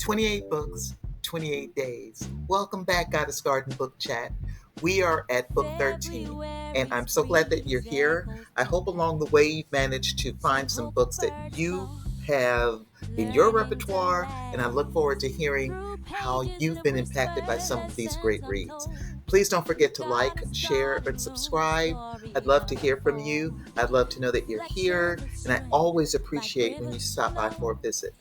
28 books, 28 days. Welcome back, Goddess Garden Book Chat. We are at book 13, and I'm so glad that you're here. I hope along the way you've managed to find some books that you have in your repertoire, and I look forward to hearing how you've been impacted by some of these great reads. Please don't forget to like, share, and subscribe. I'd love to hear from you. I'd love to know that you're here, and I always appreciate when you stop by for a visit.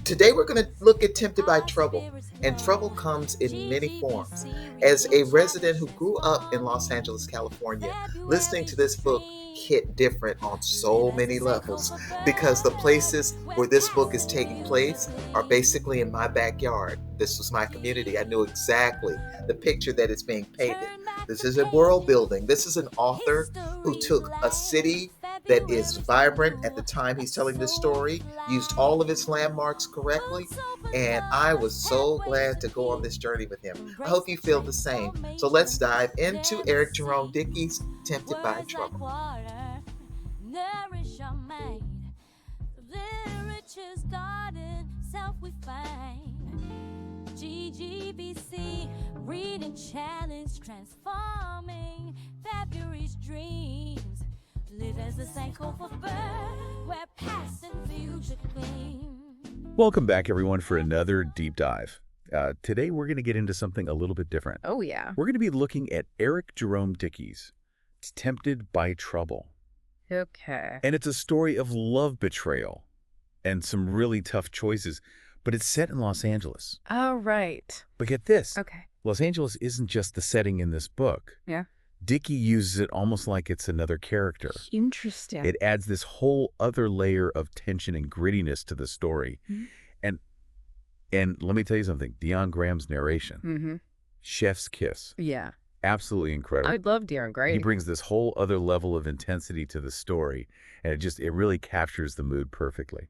Today we're going to look at Tempted by Trouble, and trouble comes in many forms. As a resident who grew up in Los Angeles, California, listening to this book hit different on so many levels because the places where this book is taking place are basically in my backyard. This was my community. I knew exactly the picture that is being painted. This is a world building. This is an author who took a city that is vibrant at the time he's telling this story, used all of its landmarks correctly, and I was so glad to go on this journey with him. I hope you feel the same. So let's dive into Eric Jerome Dickey's Tempted by Trouble. Nourish our mind, literature's garden, self we find. GGBC, reading challenge, transforming February's dreams. Live as the Sankofa for birth, where past and future gleam. Welcome back, everyone, for another deep dive. Today, we're going to get into something a little bit different. Oh, yeah. We're going to be looking at Eric Jerome Dickey's Tempted by Trouble. Okay. And it's a story of love betrayal and some really tough choices, but it's set in Los Angeles. Oh, right. But get this. Okay. Los Angeles isn't just the setting in this book. Yeah. Dickey uses it almost like it's another character. Interesting. It adds this whole other layer of tension and grittiness to the story. Mm-hmm. And let me tell you something. Dion Graham's narration, Mm-hmm. chef's kiss. Yeah. Absolutely incredible. I love Dion Graham. He brings this whole other level of intensity to the story, and it really captures the mood perfectly.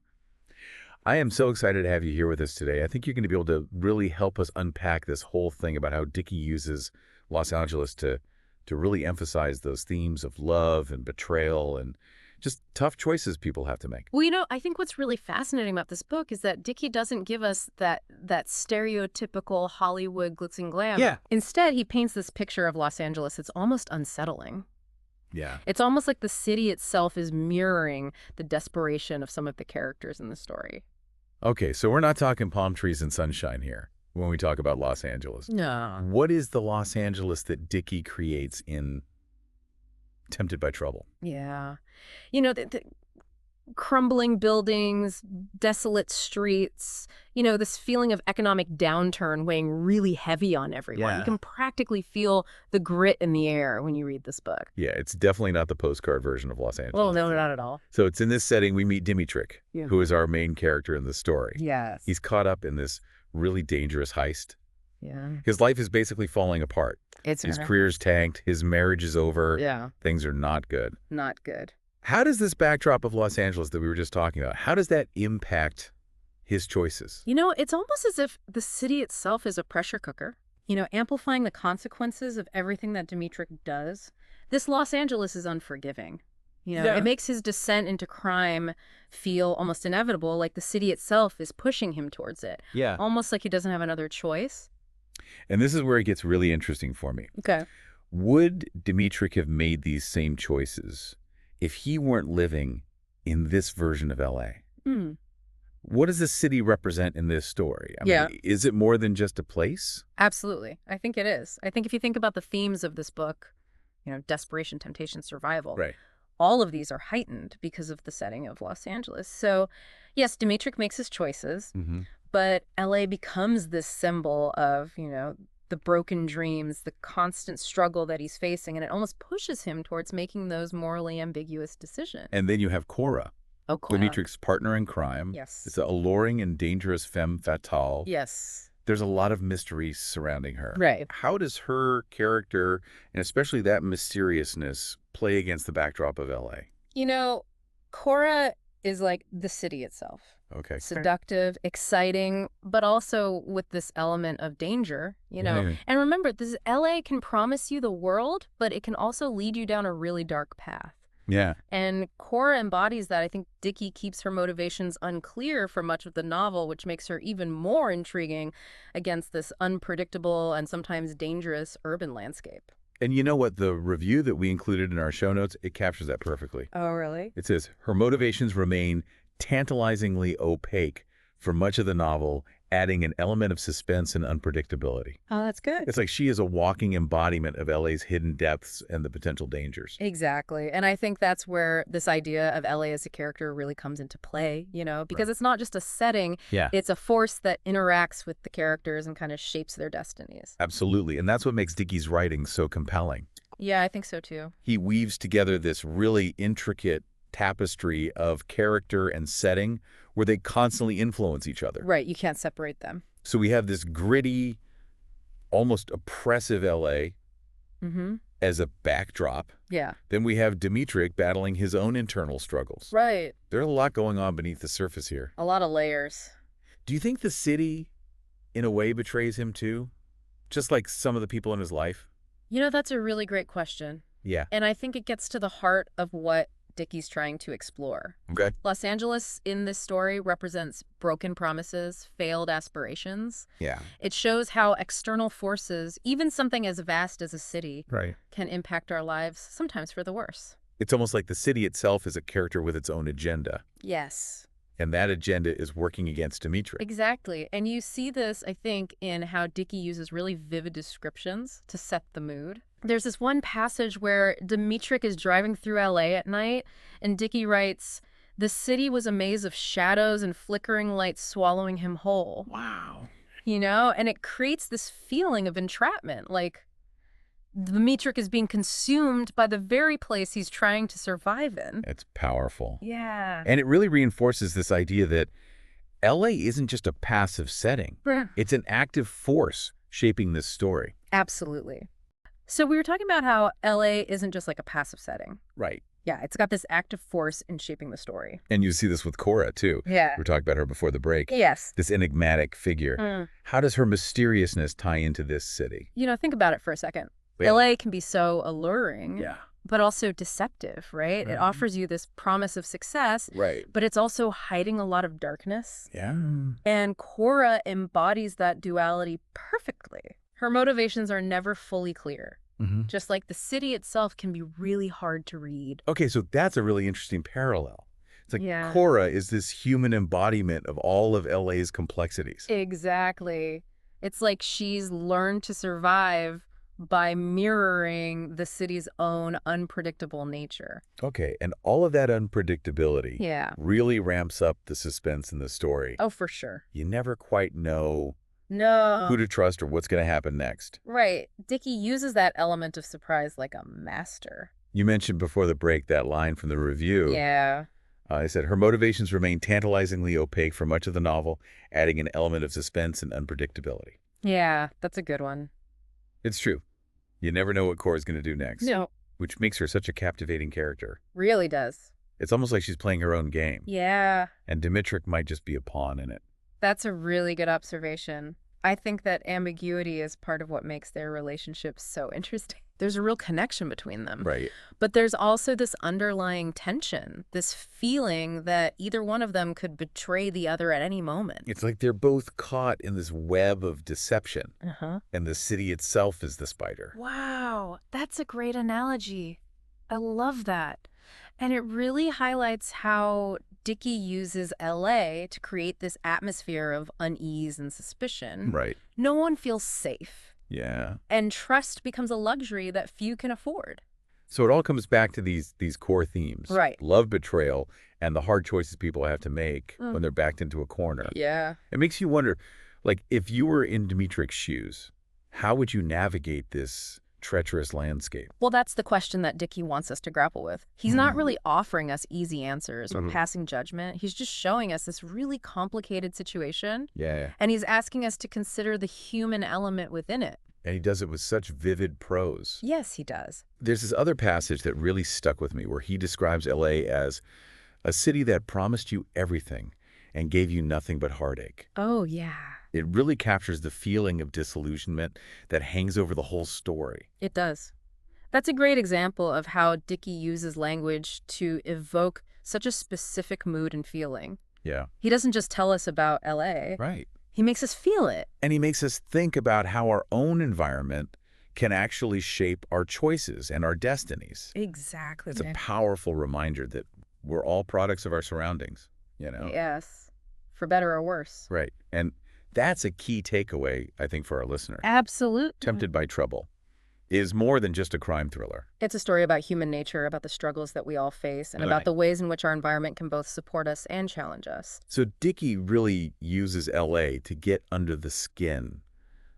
I am so excited to have you here with us today. I think you're going to be able to really help us unpack this whole thing about how Dickey uses Los Angeles to really emphasize those themes of love and betrayal and just tough choices people have to make. Well, I think what's really fascinating about this book is that Dickey doesn't give us that stereotypical Hollywood glitz and glam. Yeah. Instead, he paints this picture of Los Angeles. It's almost unsettling. Yeah. It's almost like the city itself is mirroring the desperation of some of the characters in the story. Okay, so we're not talking palm trees and sunshine here when we talk about Los Angeles. No. What is the Los Angeles that Dickey creates in Tempted by Trouble? Yeah. The crumbling buildings, desolate streets, this feeling of economic downturn weighing really heavy on everyone. Yeah. You can practically feel the grit in the air when you read this book. Yeah, it's definitely not the postcard version of Los Angeles. Well, no, not at all. So it's in this setting we meet Dimitrik, Yeah. who is our main character in the story. Yes. He's caught up in this really dangerous heist. Yeah. His life is basically falling apart. His career's tanked. His marriage is over. Yeah. Things are not good. Not good. How does this backdrop of Los Angeles that we were just talking about, how does that impact his choices? It's almost as if the city itself is a pressure cooker, amplifying the consequences of everything that Dimitrik does. This Los Angeles is unforgiving. It makes his descent into crime feel almost inevitable, like the city itself is pushing him towards it. Yeah. Almost like he doesn't have another choice. And this is where it gets really interesting for me. Okay. Would Dimitrik have made these same choices if he weren't living in this version of L.A.? What does the city represent in this story? I mean, is it more than just a place? Absolutely. I think it is. I think if you think about the themes of this book, desperation, temptation, survival, Right. all of these are heightened because of the setting of Los Angeles. So, yes, Dimitrik makes his choices, but L.A. becomes this symbol of, the broken dreams, the constant struggle that he's facing, and it almost pushes him towards making those morally ambiguous decisions. And then you have Cora, Oh, Cora. Dimitrik's partner in crime. Yes. It's an alluring and dangerous femme fatale. Yes. There's a lot of mystery surrounding her. Right. How does her character, and especially that mysteriousness, play against the backdrop of L.A.? Cora is like the city itself. Okay. Seductive, exciting, but also with this element of danger, Yeah. And remember, this LA can promise you the world, but it can also lead you down a really dark path. Yeah. And Cora embodies that. I think Dickey keeps her motivations unclear for much of the novel, which makes her even more intriguing against this unpredictable and sometimes dangerous urban landscape. And you know what? The review that we included in our show notes, it captures that perfectly. Oh, really? It says, her motivations remain tantalizingly opaque for much of the novel, adding an element of suspense and unpredictability. Oh, that's good. It's like she is a walking embodiment of LA's hidden depths and the potential dangers. Exactly. And I think that's where this idea of LA as a character really comes into play, because it's not just a setting. Yeah. It's a force that interacts with the characters and kind of shapes their destinies. Absolutely. And that's what makes Dickey's writing so compelling. Yeah, I think so too. He weaves together this really intricate tapestry of character and setting where they constantly influence each other. Right. You can't separate them. So we have this gritty, almost oppressive LA as a backdrop. Yeah. Then we have Dimitrik battling his own internal struggles. Right. There's a lot going on beneath the surface here. A lot of layers. Do you think the city, in a way, betrays him too? Just like some of the people in his life? That's a really great question. Yeah. And I think it gets to the heart of what Dickey's trying to explore. Okay. Los Angeles in this story represents broken promises, failed aspirations. Yeah. It shows how external forces, even something as vast as a city, Right. can impact our lives, sometimes for the worse. It's almost like the city itself is a character with its own agenda. Yes. And that agenda is working against Dimitrik. Exactly. And you see this, I think, in how Dickey uses really vivid descriptions to set the mood. There's this one passage where Dimitrik is driving through LA at night, and Dickey writes, "The city was a maze of shadows and flickering lights swallowing him whole." Wow. And it creates this feeling of entrapment, like Dimitrik is being consumed by the very place he's trying to survive in. It's powerful. Yeah. And it really reinforces this idea that LA isn't just a passive setting. It's an active force shaping this story. Absolutely. So we were talking about how LA isn't just like a passive setting. Right. Yeah, it's got this active force in shaping the story. And you see this with Cora, too. Yeah. We were talking about her before the break. Yes. This enigmatic figure. How does her mysteriousness tie into this city? Think about it for a second. Yeah. LA can be so alluring, Yeah. but also deceptive, right? It offers you this promise of success, Right. but it's also hiding a lot of darkness. Yeah. And Cora embodies that duality perfectly. Her motivations are never fully clear. Just like the city itself can be really hard to read. Okay, so that's a really interesting parallel. It's like Yeah. Cora is this human embodiment of all of LA's complexities. Exactly. It's like she's learned to survive by mirroring the city's own unpredictable nature. Okay, and all of that unpredictability Yeah. really ramps up the suspense in the story. Oh, for sure. You never quite know No. who to trust or what's going to happen next. Right. Dickey uses that element of surprise like a master. You mentioned before the break that line from the review. Yeah. I said, her motivations remain tantalizingly opaque for much of the novel, adding an element of suspense and unpredictability. Yeah, that's a good one. It's true. You never know what Cora's going to do next. No. Which makes her such a captivating character. Really does. It's almost like she's playing her own game. Yeah. And Dimitrik might just be a pawn in it. That's a really good observation. I think that ambiguity is part of what makes their relationship so interesting. There's a real connection between them. Right. But there's also this underlying tension, this feeling that either one of them could betray the other at any moment. It's like they're both caught in this web of deception. Uh-huh. And the city itself is the spider. Wow, that's a great analogy. I love that. And it really highlights how Dickey uses LA to create this atmosphere of unease and suspicion. Right. No one feels safe. Yeah. And trust becomes a luxury that few can afford. So it all comes back to these core themes. Right. Love, betrayal, and the hard choices people have to make when they're backed into a corner. Yeah. It makes you wonder, like, if you were in Dimitrik's shoes, how would you navigate this treacherous landscape? Well, that's the question that Dickey wants us to grapple with. He's not really offering us easy answers or passing judgment. He's just showing us this really complicated situation. Yeah. And he's asking us to consider the human element within it. And he does it with such vivid prose. Yes, he does. There's this other passage that really stuck with me where he describes LA as a city that promised you everything and gave you nothing but heartache. Oh, yeah. It really captures the feeling of disillusionment that hangs over the whole story. It does. That's a great example of how Dickey uses language to evoke such a specific mood and feeling. Yeah. He doesn't just tell us about LA. Right. He makes us feel it. And he makes us think about how our own environment can actually shape our choices and our destinies. Exactly. It's a powerful reminder that we're all products of our surroundings, you know? Yes. For better or worse. Right. And that's a key takeaway, I think, for our listener. Absolutely. Tempted by Trouble is more than just a crime thriller. It's a story about human nature, about the struggles that we all face, and about the ways in which our environment can both support us and challenge us. So Dickey really uses LA to get under the skin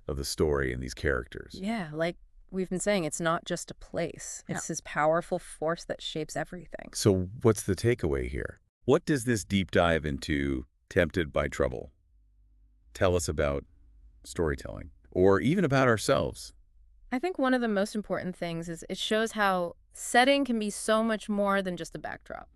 of the story and these characters. Yeah, like we've been saying, it's not just a place. It's this powerful force that shapes everything. So what's the takeaway here? What does this deep dive into Tempted by Trouble tell us about storytelling, or even about ourselves? I think one of the most important things is it shows how setting can be so much more than just a backdrop.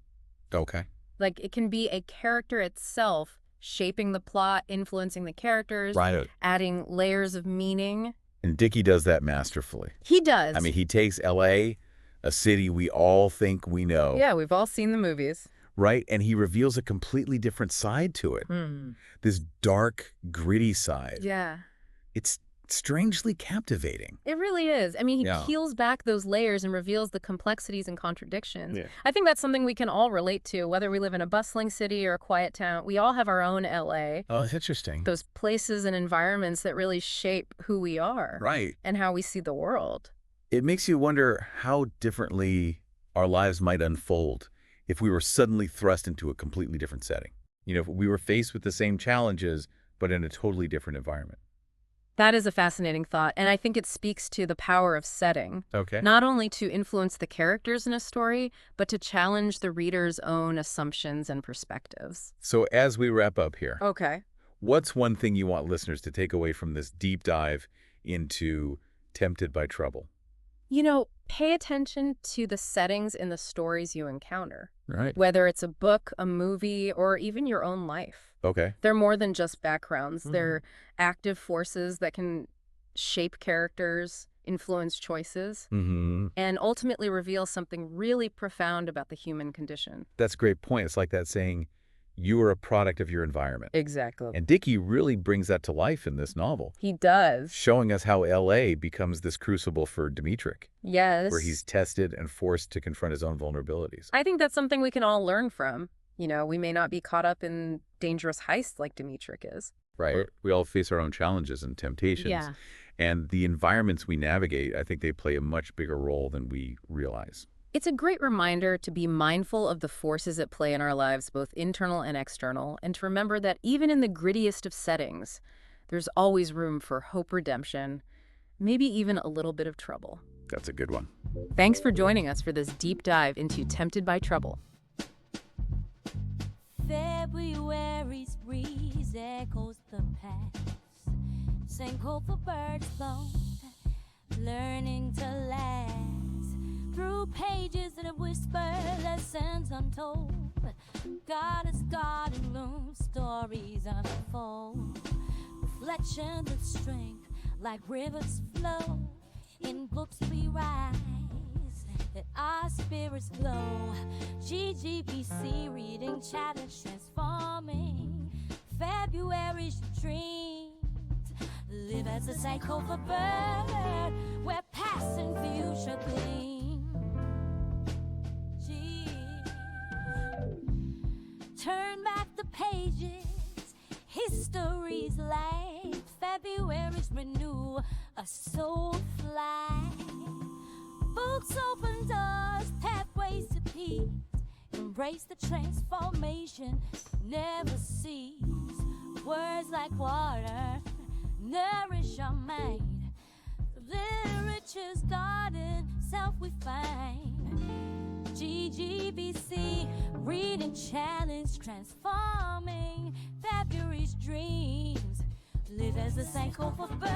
Okay. Like, it can be a character itself shaping the plot, influencing the characters, Right. adding layers of meaning. And Dickey does that masterfully. He does. I mean, he takes LA, a city we all think we know. Yeah, we've all seen the movies. Right? And he reveals a completely different side to it. This dark, gritty side. Yeah. It's strangely captivating. It really is. I mean, he peels back those layers and reveals the complexities and contradictions. Yeah. I think that's something we can all relate to, whether we live in a bustling city or a quiet town. We all have our own LA. Oh, that's interesting. Those places and environments that really shape who we are. Right. And how we see the world. It makes you wonder how differently our lives might unfold if we were suddenly thrust into a completely different setting. You know, if we were faced with the same challenges, but in a totally different environment. That is a fascinating thought, and I think it speaks to the power of setting. Okay. Not only to influence the characters in a story, but to challenge the reader's own assumptions and perspectives. So as we wrap up here, Okay. what's one thing you want listeners to take away from this deep dive into Tempted by Trouble? You know, pay attention to the settings in the stories you encounter. Right. Whether it's a book, a movie, or even your own life. Okay. They're more than just backgrounds. They're active forces that can shape characters, influence choices, and ultimately reveal something really profound about the human condition. That's a great point. It's like that saying, you are a product of your environment. Exactly. And Dickey really brings that to life in this novel, He does. showing us how L.A. becomes this crucible for Dimitrik, Yes. where he's tested and forced to confront his own vulnerabilities. I think that's something we can all learn from. You know, we may not be caught up in dangerous heists like Dimitrik is. Right. We all face our own challenges and temptations. Yeah. And the environments we navigate, I think they play a much bigger role than we realize. It's a great reminder to be mindful of the forces at play in our lives, both internal and external, and to remember that even in the grittiest of settings, there's always room for hope, redemption, maybe even a little bit of trouble. That's a good one. Thanks for joining us for this deep dive into Tempted by Trouble. February's breeze echoes the past. Sing hope for birds flown, learning to last. Through pages that whisper lessons untold. God is God in room, stories unfold. Reflection with strength, like rivers flow. In books we rise, that our spirits glow. GGBC reading challenge transforming. February's dreams live as a Sankofa bird, where past and future gleam. Turn back the pages, history's light. February's renew, a soul fly. Books open doors, pathways to peace. Embrace the transformation, never cease. Words like water, nourish our mind. Literature's garden, self we find. GGBC, reading challenge, transforming February's dreams. Live as a Sankofa bird.